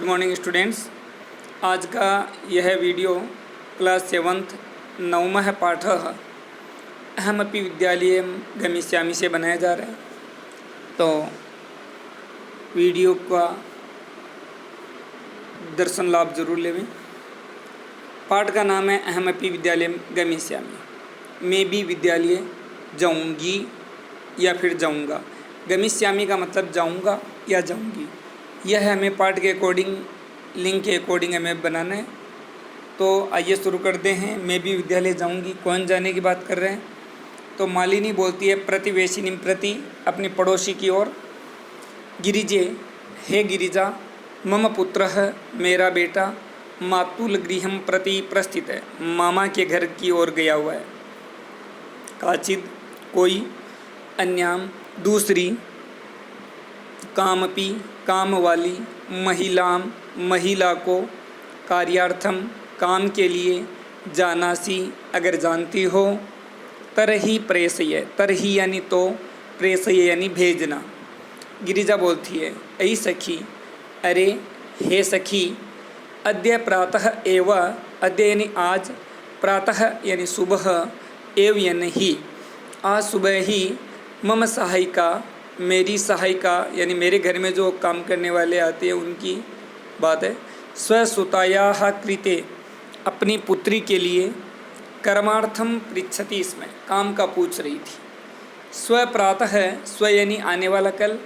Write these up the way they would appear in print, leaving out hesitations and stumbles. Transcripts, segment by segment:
Good morning students. आज का यह वीडियो क्लास 7th नवमः पाठः अहमपि विद्यालये गमिष्यामि से बनाया जा रहा है। तो वीडियो का दर्शन लाभ जरूर लेवें। पाठ का नाम है अहमपि विद्यालये गमिष्यामि, मैं भी विद्यालय जाऊंगी या फिर जाऊंगा। गमिष्यामि का मतलब जाऊंगा या जाऊंगी। यह हमें पाठ के अकॉर्डिंग, लिंक के अकॉर्डिंग हमें बनाना है। तो आइए शुरू करते हैं। मैं भी विद्यालय जाऊंगी, कौन जाने की बात कर रहे हैं? तो मालिनी बोलती है प्रतिवेशिनी प्रति, अपनी पड़ोसी की ओर। गिरिजे, हे गिरिजा, मम पुत्रः, मेरा बेटा, मातुल गृहं प्रति प्रस्थित है, मामा के घर की ओर गया हुआ है। काचिद, कोई, अन्याम, दूसरी, कामपि, काम वाली, महिलाम, महिला को, कार्यार्थम, काम के लिए, जानासी, अगर जानती हो, तरही प्रेषय, तरही यानी तो, प्रेषय यानी भेजना। गिरिजा बोलती है, ऐ सखी, अरे हे सखी, अद्य प्रातः एव, अद्य यानी आज, प्रातः यानी सुबह, एव यानी ही, आज सुबह ही, मम सहायिका, मेरी सहायिका यानी मेरे घर में जो काम करने वाले आते हैं उनकी बात है, स्वसुतायाः कृते, अपनी पुत्री के लिए, कर्मार्थम पृच्छति, इसमें काम का पूछ रही थी। स्व प्रातः है, स्व यानी आने वाला कल,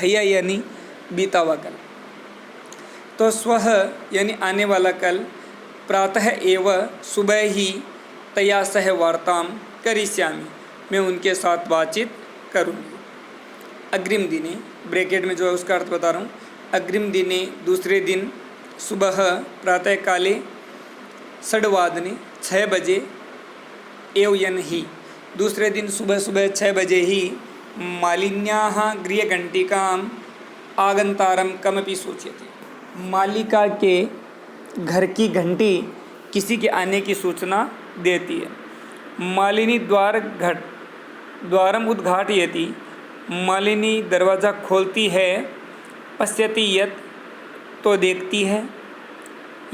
हया यानी बीता हुआ कल। तो स्वः यानी आने वाला कल, प्रातः एव सुबह ही, तया सह वार्ताम करिष्यामि, मैं उनके साथ बातचीत करूँगी। अग्रिम दिने, ब्रैकेट में जो है उसका अर्थ बता रहा हूँ। अग्रिम दिने, दूसरे दिन, सुबह, प्रातः काले, षड्वादने, 6 बजे, एव यन ही, दूसरे दिन सुबह सुबह 6 बजे ही, मालिन्याः गृहघंटिकाम् आगंतारम कमपि सूचयति, मालिका के घर की घंटी किसी के आने की सूचना देती है। मालिनी द्वारम उद्घाटयति, मालिनी दरवाज़ा खोलती है। पश्यति यत्, तो देखती है।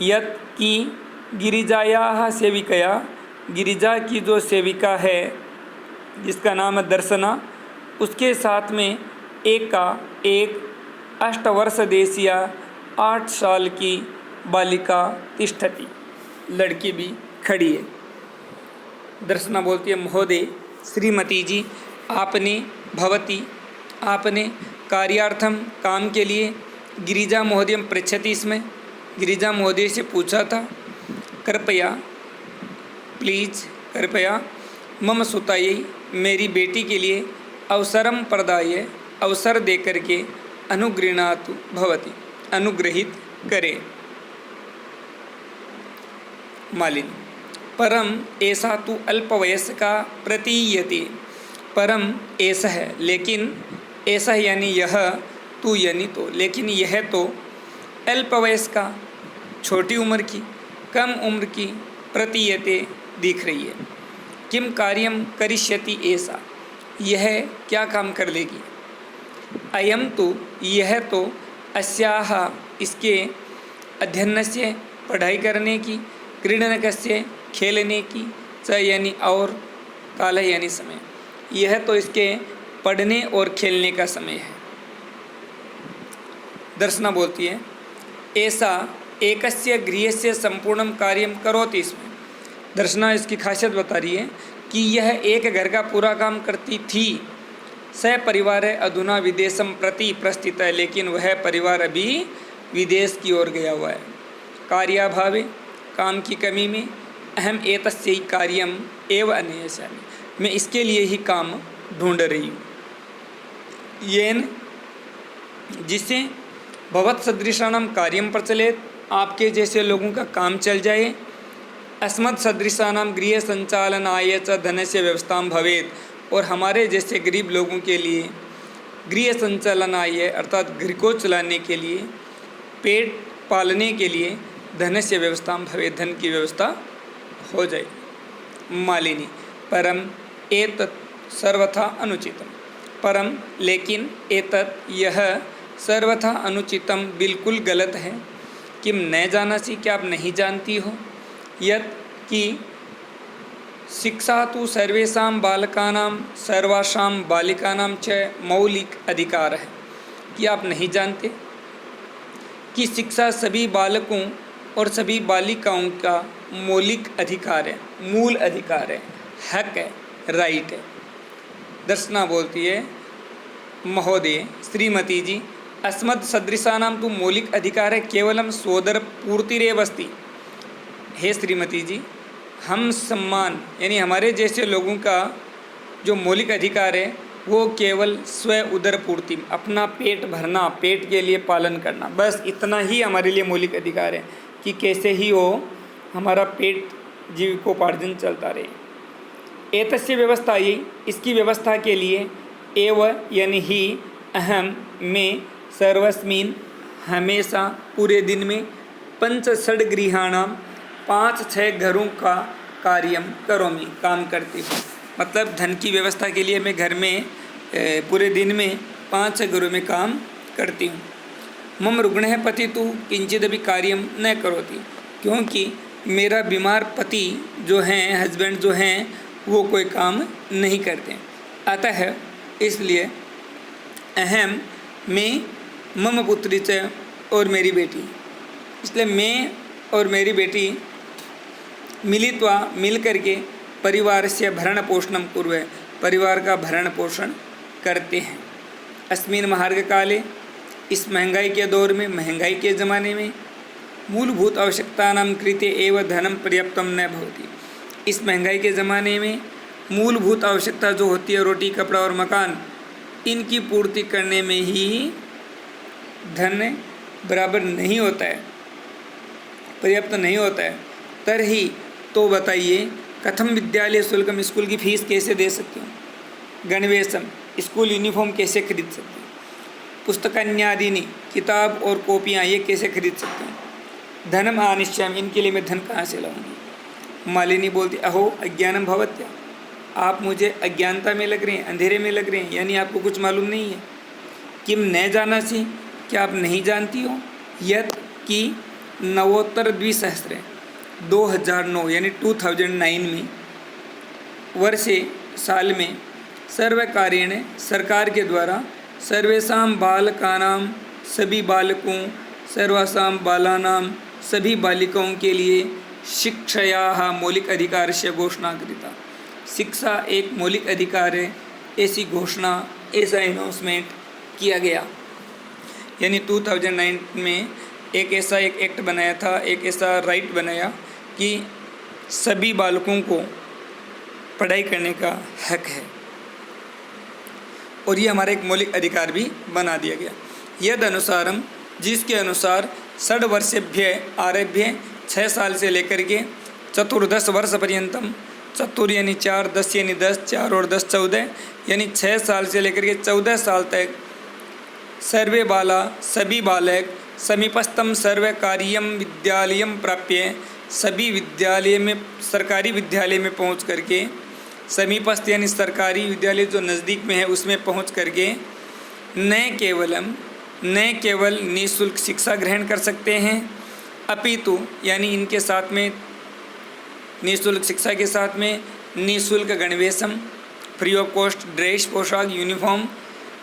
यत् की गिरिजायाः सेविकया, गिरिजा की जो सेविका है जिसका नाम है दर्शना, उसके साथ में एक 8 वर्ष देशिया, 8 साल की बालिका तिष्ठति, लड़की भी खड़ी है। दर्शना बोलती है, महोदय, श्रीमती जी, आपने, भवती, आपने, कार्यार्थम, काम के लिए, गिरिजा महोदय पृच्छति, इसमें गिरिजा महोदय से पूछा था। कृपया, प्लीज, कृपया, मम सुतायै, मेरी बेटी के लिए, अवसरम प्रदाय, अवसर दे करके, अनुगृणातु भवती, अनुग्रहित करे। मालिनी, परम ऐसा तु अल्पवयस्का प्रतीयते, परम ऐसा है, लेकिन ऐसा यानी यह, तू यानी तो, लेकिन यह तो, अल्पवयस्का, छोटी उम्र की, कम उम्र की, प्रतीयते, दिख रही है। किम कार्यम करिष्यति, ऐसा, यह क्या काम कर लेगी। अयम तो, यह तो, अस्याह, इसके, अध्ययनस्य, पढ़ाई करने की, क्रीडनकस्य, खेलने की, च यानी और, काल यानी समय, यह तो इसके पढ़ने और खेलने का समय है। दर्शना बोलती है, ऐसा एकस्य गृहस्य संपूर्णम कार्यम करोति, इसमें दर्शना इसकी खासियत बता रही है कि यह एक घर का पूरा काम करती थी। स परिवार अधुना विदेशम प्रति प्रस्थित है, लेकिन वह परिवार अभी विदेश की ओर गया हुआ है। कार्याभावे, काम की कमी में, अहम एतस्य कार्यम एव अन्वेषयामि, मैं इसके लिए ही काम ढूंढ रही हूँ। येन, जिससे, भवत सदृशानाम कार्यम प्रचलित, आपके जैसे लोगों का काम चल जाए। अस्मत् सदृशानाम गृह संचालनाय च धनस्य व्यवस्थाम भवेत, और हमारे जैसे गरीब लोगों के लिए गृह संचालनाय अर्थात घर को चलाने के लिए, पेट पालने के लिए, धनस्य व्यवस्थाम भवेत, धन की व्यवस्था हो जाए। मालिनी, परम एतत् सर्वथा अनुचितम, परम लेकिन, एतत् यह, सर्वथा अनुचितम बिल्कुल गलत है, किम न जानासि, क्या आप नहीं जानती हो, यत् कि शिक्षा तो सर्वेषां बालकानां सर्वासां बालिकानां च मौलिक अधिकार है, कि आप नहीं जानते कि शिक्षा सभी बालकों और सभी बालिकाओं का मौलिक अधिकार है, मूल अधिकार है, हक है, राइट है। दर्शना बोलती है, महोदय श्रीमती जी, अस्मत् सदृशानां तो मौलिक अधिकार है केवलम सोदर पूर्तिरेव अस्ति। हे श्रीमती जी, हम सम्मान यानी हमारे जैसे लोगों का जो मौलिक अधिकार है वो केवल स्व उदर पूर्ति, अपना पेट भरना, पेट के लिए पालन करना, बस इतना ही हमारे लिए मौलिक अधिकार है कि कैसे ही हो हमारा पेट जीविकोपार्जन चलता रहे। एतस्य व्यवस्था, ये इसकी व्यवस्था के लिए एव यानी ही अहम में सर्वस्मिन हमेशा पूरे दिन में पंच षड गृहाणाम 5-6 घरों का कार्यम करोमि, काम करती हूँ। मतलब धन की व्यवस्था के लिए मैं घर में पूरे दिन में 5 घरों में काम करती हूँ। मम रुग्णः पति तो किंचिदपि कार्यम न करोति, क्योंकि मेरा बीमार पति जो हैं, हस्बैंड जो हैं, वो कोई काम नहीं करते। अतः इसलिए अहम में मम पुत्री च, और मेरी बेटी, इसलिए मैं और मेरी बेटी मिलित्वा मिल करके परिवार से भरण पोषणम कुर्वे, परिवार का भरण पोषण करते हैं। अस्मिन् महार्घ काले, इस महंगाई के दौर में, महंगाई के ज़माने में, मूलभूत आवश्यकतानां कृते एव धनम पर्याप्तम न भवति। इस महंगाई के ज़माने में मूलभूत आवश्यकता जो होती है, रोटी कपड़ा और मकान, इनकी पूर्ति करने में ही धन बराबर नहीं होता है, पर्याप्त नहीं होता है। तरही तो बताइए, कथम विद्यालय शुल्कम, स्कूल की फीस कैसे दे सकती हूँ, गणवेशम, स्कूल यूनिफॉर्म कैसे खरीद सकती हूँ, पुस्तकान्यादिनी, किताब और कॉपियाँ ये कैसे खरीद सकती हूँ, धनम आनिश्याम, इनके लिए मैं धन कहाँ से लाऊंगी। मालिनी बोलती, अहो अज्ञानम भवत्या, आप मुझे अज्ञानता में लग रहे हैं, अंधेरे में लग रहे हैं, यानी आपको कुछ मालूम नहीं है। किम न जानासि, क्या आप नहीं जानती हो, यत् कि नवोत्तर द्विसहस्रे 2009 यानी 2009 में वर्षे साल में सर्वकारेण सरकार के द्वारा सर्वेषां बालकानां सभी बालकों, सर्वासां बालानां सभी बालिकाओं के लिए शिक्षायाः मौलिक अधिकार से घोषणा कृता। शिक्षा एक मौलिक अधिकार है, ऐसी घोषणा, ऐसा अनाउंसमेंट किया गया। यानी 2009 में एक ऐसा एक एक्ट बनाया था, एक ऐसा राइट बनाया कि सभी बालकों को पढ़ाई करने का हक है, और ये हमारा एक मौलिक अधिकार भी बना दिया गया। यद अनुसारम, जिसके अनुसार 6 वर्षेभ्य आरभ्य 6 साल से लेकर के 14 वर्ष पर्यंतम, 4 यानी 4, 10 यानी 10, 4 और 10 14, यानी 6 साल से लेकर के 14 साल तक सर्वे बाला, सभी बालक समीपस्थम सर्वकारीयम विद्यालयम प्राप्य, सभी विद्यालय में, सरकारी विद्यालय में पहुंच करके, समीपस्थ यानी सरकारी विद्यालय जो नज़दीक में है उसमें पहुंच करके न केवल निःशुल्क शिक्षा ग्रहण कर सकते हैं, अपितु यानी इनके साथ में, निःशुल्क शिक्षा के साथ में निःशुल्क गणवेशम, फ्री ऑफ कॉस्ट ड्रेस, पोशाक, यूनिफॉर्म,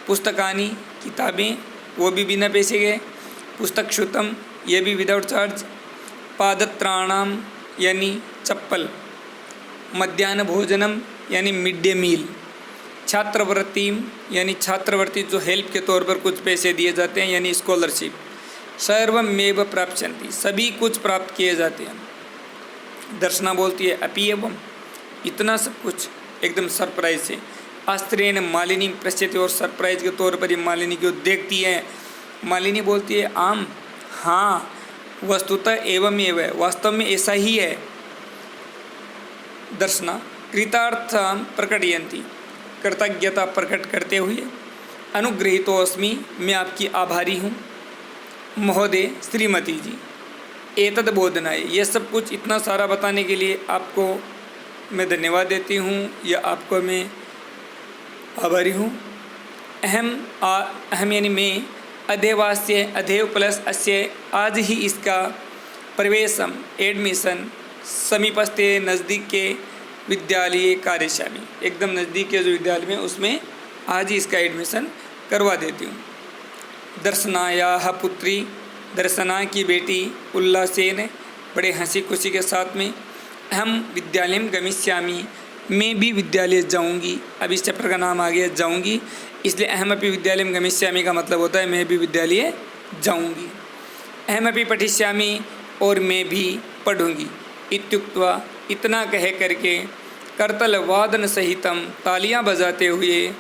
पुस्तकानी, किताबें वो भी बिना पैसे के, पुस्तक शुतम ये भी विदाउट चार्ज, पादत्राणाम यानी चप्पल, मध्याह्न भोजनम यानी मिड डे मील, छात्रवृत्तिम यानी छात्रवृत्ति जो हेल्प के तौर पर कुछ पैसे दिए जाते हैं यानी स्कॉलरशिप, सर्वमेव प्राप्यन्ति, सभी कुछ प्राप्त किए जाते हैं। दर्शना बोलती है, अपि एवं, इतना सब कुछ एकदम सरप्राइज से। आस्त्रेण मालिनी पृच्छति, और सरप्राइज के तौर पर ये मालिनी को देखती है। मालिनी बोलती है, आम, हाँ, वस्तुतः एवं एवं, वास्तव में ऐसा ही है। दर्शना कृतार्थं प्रकटयन्ति, कृतज्ञता प्रकट करते हुए, अनुगृहीतोऽस्मि, मैं आपकी आभारी हूँ। महोदय श्रीमती जी, एतद बोधनाय, ये सब कुछ इतना सारा बताने के लिए आपको मैं धन्यवाद देती हूँ, या आपको मैं आभारी हूँ। अहम यानी मैं, अध्यवास्य अध्यव प्लस अस्य, आज ही इसका प्रवेशम एडमिशन समीपस्थे नज़दीक के विद्यालय कार्यशामी, एकदम नज़दीक के जो विद्यालय में उसमें आज ही इसका एडमिशन करवा देती हूँ। दर्शनायाः पुत्री, दर्शना की बेटी उल्लासेन, बड़े हंसी खुशी के साथ में, अहम विद्यालयम गमिष्यामि, मैं भी विद्यालय जाऊंगी। अब इस चैप्टर का नाम आ गया जाऊंगी, इसलिए अहमपि विद्यालयम गमिष्यामि का मतलब होता है मैं भी विद्यालय जाऊंगी। अहमपि पठिष्यामि, और मैं भी पढ़ूंगी। इत्युक्त्वा, इतना कह करके, करतल वादन सहितम, तालियां बजाते हुए,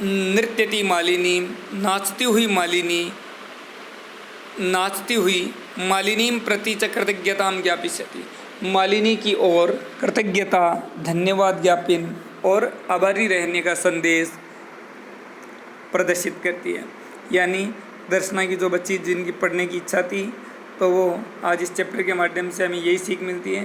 नृत्यति मालिनी, नाचती हुई मालिनीम प्रति च कृतज्ञताम ज्ञापिष्यति, मालिनी की ओर कृतज्ञता, धन्यवाद ज्ञापन और आभारी रहने का संदेश प्रदर्शित करती है। यानी दर्शना की जो बच्ची जिनकी पढ़ने की इच्छा थी, तो वो आज इस चैप्टर के माध्यम से हमें यही सीख मिलती है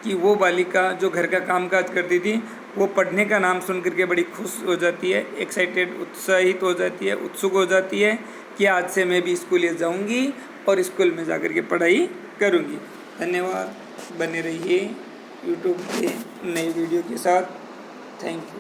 कि वो बालिका जो घर का कामकाज करती थी, वो पढ़ने का नाम सुन करके बड़ी खुश हो जाती है, एक्साइटेड, उत्साहित हो जाती है, उत्सुक हो जाती है कि आज से मैं भी स्कूल जाऊंगी और स्कूल में जाकर के पढ़ाई करूंगी। धन्यवाद, बने रहिए यूट्यूब के नए वीडियो के साथ। Thank you.